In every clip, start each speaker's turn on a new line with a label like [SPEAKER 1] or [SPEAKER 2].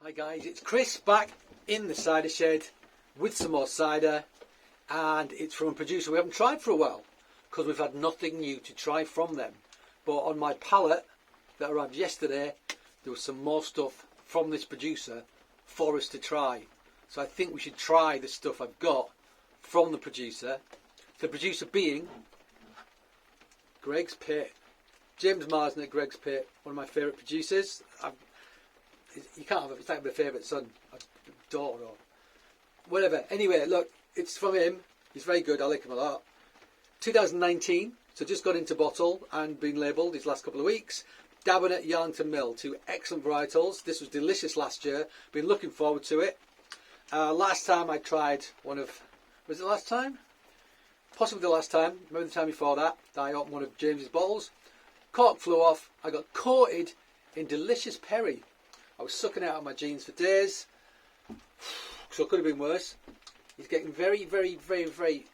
[SPEAKER 1] Hi guys, it's Chris back in the cider shed with some more cider, and it's from a producer we haven't tried for a while because we've had nothing new to try from them. But on my pallet that arrived yesterday, there was some more stuff from this producer for us to try. So I think we should try the stuff I've got from the producer. The producer being Gregg's Pit. James Marsden at Gregg's Pit, one of my favourite producers. You can't have it's like my favourite son or daughter or whatever. Anyway, look, it's from him. He's very good. I like him a lot. 2019, so just got into bottle and been labelled these last couple of weeks. Dabinett Yarlington Mill, 2 excellent varietals. This was delicious last year. Been looking forward to it. Last time I tried one of, was it last time? Possibly the last time. Maybe the time before that. I opened one of James's bottles. Cork flew off. I got coated in delicious perry. I was sucking it out of my jeans for days, so it could have been worse. He's getting very, very, very, very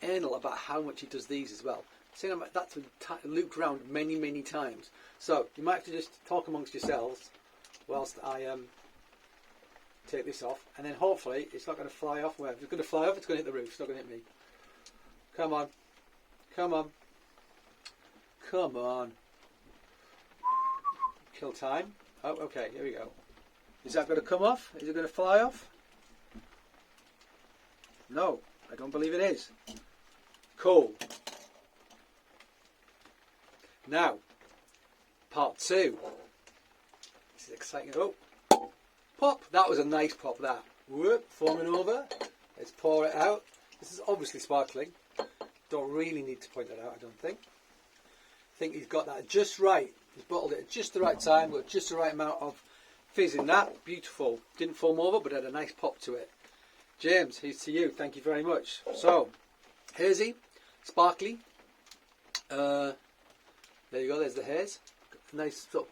[SPEAKER 1] anal about how much he does these as well. Seeing that's been looped around many, many times. So you might have to just talk amongst yourselves whilst I take this off, and then hopefully it's not going to fly off. Well, if it's going to fly off, it's going to hit the roof. It's not going to hit me. Come on, come on, come on. Kill time. Oh, okay, here we go. Is that going to come off? Is it going to fly off? No, I don't believe it is. Cool. Now, part 2. This is exciting. Oh, pop. That was a nice pop, that. Whoop, foaming over. Let's pour it out. This is obviously sparkling. Don't really need to point that out, I don't think. I think he's got that just right. He's bottled it at just the right time, got just the right amount of fizz in that. Beautiful. Didn't foam over, but had a nice pop to it. James, here's to you. Thank you very much. So, hazy, sparkly. There you go. There's the haze. Nice, sort of,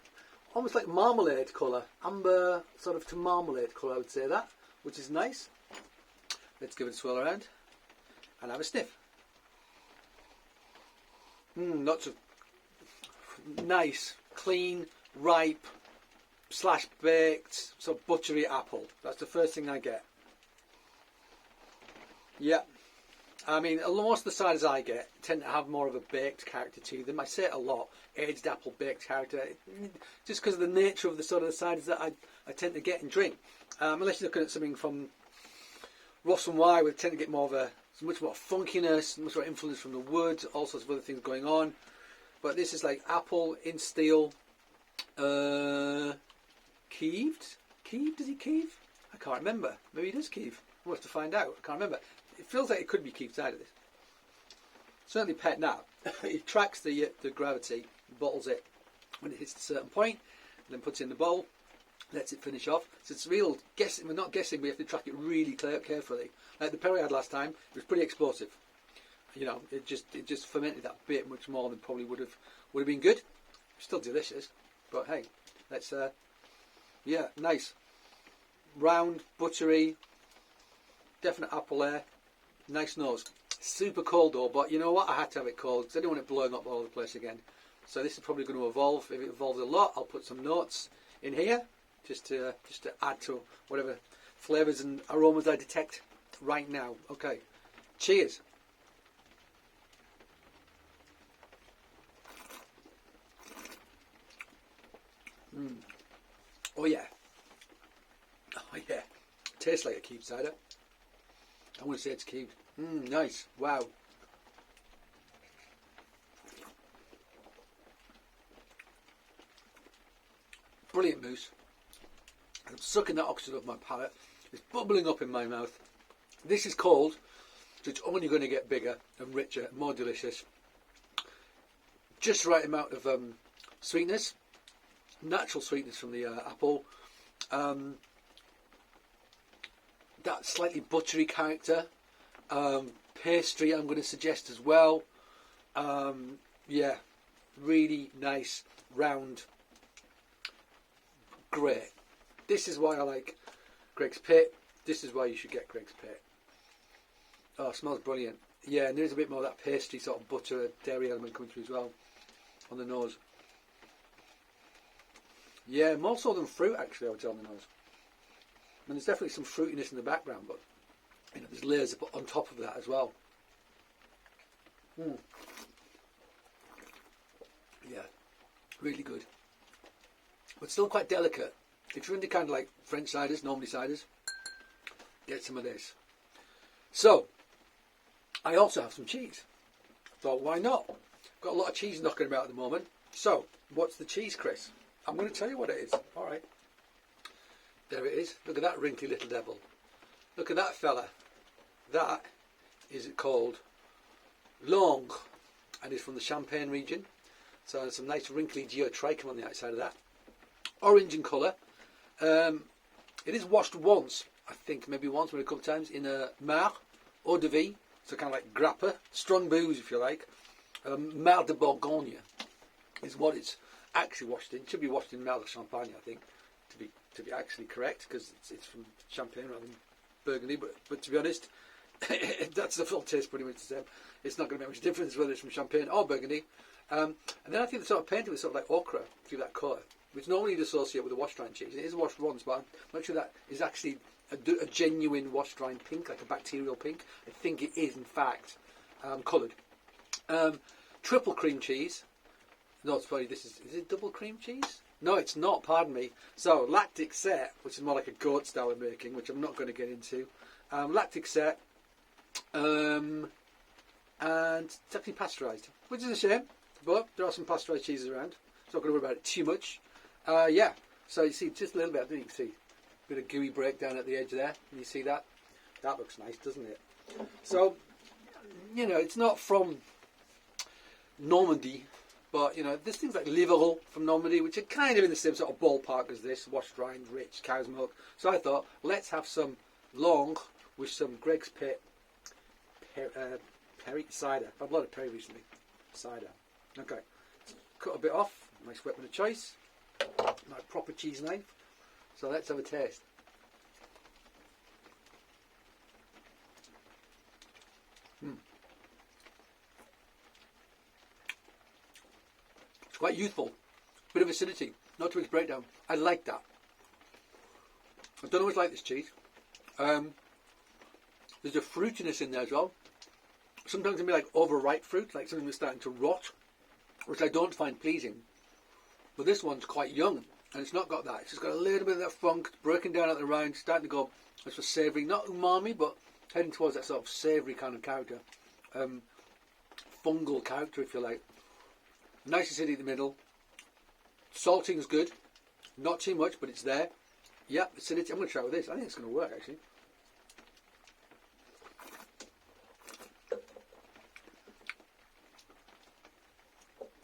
[SPEAKER 1] almost like marmalade colour. Amber, sort of to marmalade colour, I would say that, which is nice. Let's give it a swirl around and have a sniff. Lots of nice, clean, ripe, / baked, sort of buttery apple. That's the first thing I get. Yeah. I mean, most of the ciders I get tend to have more of a baked character to them. I say it a lot, aged apple baked character, just because of the nature of the sort of the ciders that I tend to get and drink. Unless you're looking at something from Ross and Y, we tend to get more of a much more funkiness, much more influence from the wood, all sorts of other things going on. But this is like apple in steel, keeved? Keeved? Does he keeve? I can't remember. Maybe he does keeve. We'll have to find out. I can't remember. It feels like it could be keeved out of this. Certainly pet now. It tracks the gravity, bottles it when it hits a certain point, and then puts it in the bowl, lets it finish off. So it's real guessing. We're not guessing. We have to track it really carefully. Like the perry I had last time, it was pretty explosive. You know, it just fermented that bit much more than probably would have been good. Still delicious, but hey, let's yeah, nice, round, buttery, definite apple there, nice nose. Super cold though, but you know what? I had to have it cold because I didn't want it blowing up all over the place again. So this is probably going to evolve. If it evolves a lot, I'll put some notes in here just to add to whatever flavours and aromas I detect right now. Okay, cheers. Oh yeah. Oh yeah. Tastes like a keeved cider. I want to say it's keeved. Nice. Wow. Brilliant mousse. I'm sucking that oxygen off my palate. It's bubbling up in my mouth. This is cold, so it's only going to get bigger and richer, and more delicious. Just the right amount of sweetness. Natural sweetness from the apple. That slightly buttery character. Pastry I'm going to suggest as well. Yeah, really nice, round, great. This is why I like Gregg's Pit. This is why you should get Gregg's Pit. Oh, it smells brilliant. Yeah, and there's a bit more of that pastry sort of butter, dairy element coming through as well on the nose. Yeah, more so than fruit actually, I would say on the nose. And there's definitely some fruitiness in the background, but you know, there's layers on top of that as well. Yeah, really good. But still quite delicate. If you're into kind of like French ciders, Normandy ciders, get some of this. So, I also have some cheese. Thought, why not? Got a lot of cheese knocking about at the moment. So, what's the cheese, Chris? I'm going to tell you what it is. All right. There it is. Look at that wrinkly little devil. Look at that fella. That is called Long, and is from the Champagne region. So there's some nice wrinkly geotrichum on the outside of that. Orange in colour. It is washed once, I think, maybe once, maybe a couple of times, in a Mar, eau de vie, so kind of like grappa, strong booze if you like. Mar de Bourgogne is what it's actually washed in. It should be washed in Mar de Champagne, I think, to be actually correct, because it's from Champagne rather than Burgundy. But to be honest, that's the full taste pretty much the same. It's not going to make much difference whether it's from Champagne or Burgundy. And then I think the sort of painting was sort of like ochre through that colour, which normally you'd associate with a wash drying cheese. It is washed once, but I'm not sure that is actually a genuine wash drying pink, like a bacterial pink. I think it is, in fact, coloured. Triple cream cheese. No, it's funny. Is it double cream cheese? No, it's not. Pardon me. So lactic set, which is more like a goat style of making, which I'm not going to get into. Lactic set, and it's actually pasteurised, which is a shame. But there are some pasteurised cheeses around. So I'm not going to worry about it too much. Yeah. So you see just a little bit. I think you can see a bit of gooey breakdown at the edge there. Can you see that? That looks nice, doesn't it? So, you know, it's not from Normandy, but, you know, there's things like Liverol from Normandy, which are kind of in the same sort of ballpark as this, washed rind, rich, cow's milk. So I thought, let's have some Long with some Gregg's Pit Perry cider. I've had a lot of Perry recently. Cider. Okay. Cut a bit off. Nice weapon of choice. My proper cheese knife. So let's have a taste. It's quite youthful. Bit of acidity. Not too much breakdown. I like that. I don't always like this cheese. There's a fruitiness in there as well. Sometimes it can be like overripe fruit, like something that's starting to rot, which I don't find pleasing. But this one's quite young, and it's not got that. It's just got a little bit of that funk, breaking down at the rind, starting to go, it's for savoury, not umami, but heading towards that sort of savoury kind of character. Fungal character, if you like. Nice acidity in the middle. Salting's good. Not too much, but it's there. Yeah, acidity. I'm going to try with this. I think it's going to work, actually.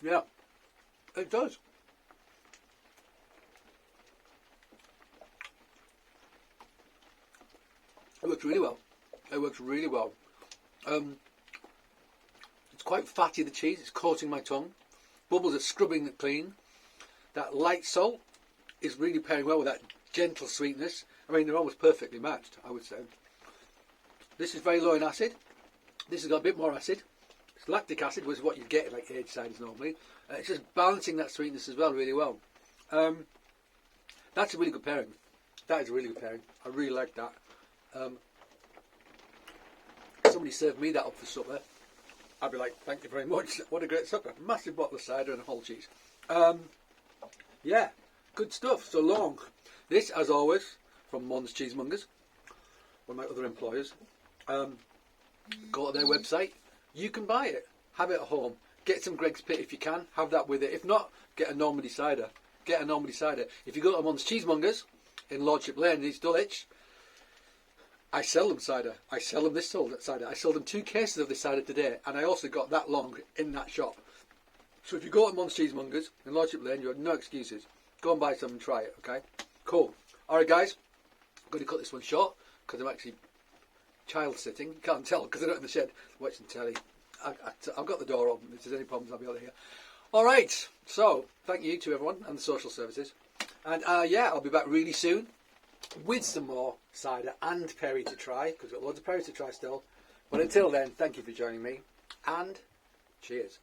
[SPEAKER 1] Yeah, it does. It works really well. It works really well. It's quite fatty, the cheese. It's coating my tongue. Bubbles are scrubbing it clean. That light salt is really pairing well with that gentle sweetness. I mean, they're almost perfectly matched, I would say. This is very low in acid. This has got a bit more acid. It's lactic acid, which is what you get in like aged ciders normally. It's just balancing that sweetness as well really well. That's a really good pairing. That is a really good pairing. I really like that. Somebody served me that up for supper. I'd be like, thank you very much. What a great supper. Massive bottle of cider and a whole cheese. Yeah, good stuff. So Long. This, as always, from Mon's Cheesemongers, one of my other employers. Go to their website. You can buy it. Have it at home. Get some Gregg's Pit if you can. Have that with it. If not, get a Normandy cider. Get a Normandy cider. If you go to Mon's Cheesemongers in Lordship Lane in East Dulwich, I sell them cider. I sell them this cider. I sold them 2 cases of this cider today, and I also got that Long in that shop. So if you go to Mon's Cheesemongers in Lordship Lane, you have no excuses. Go and buy some and try it, okay? Cool. Alright guys, I'm going to cut this one short because I'm actually child sitting. You can't tell because I'm not in the shed watching telly. I've got the door open. If there's any problems, I'll be able to hear. Alright, so thank you to everyone and the social services. And yeah, I'll be back really soon with some more cider and Perry to try, because we've got loads of Perry to try still. But until then, thank you for joining me, and cheers.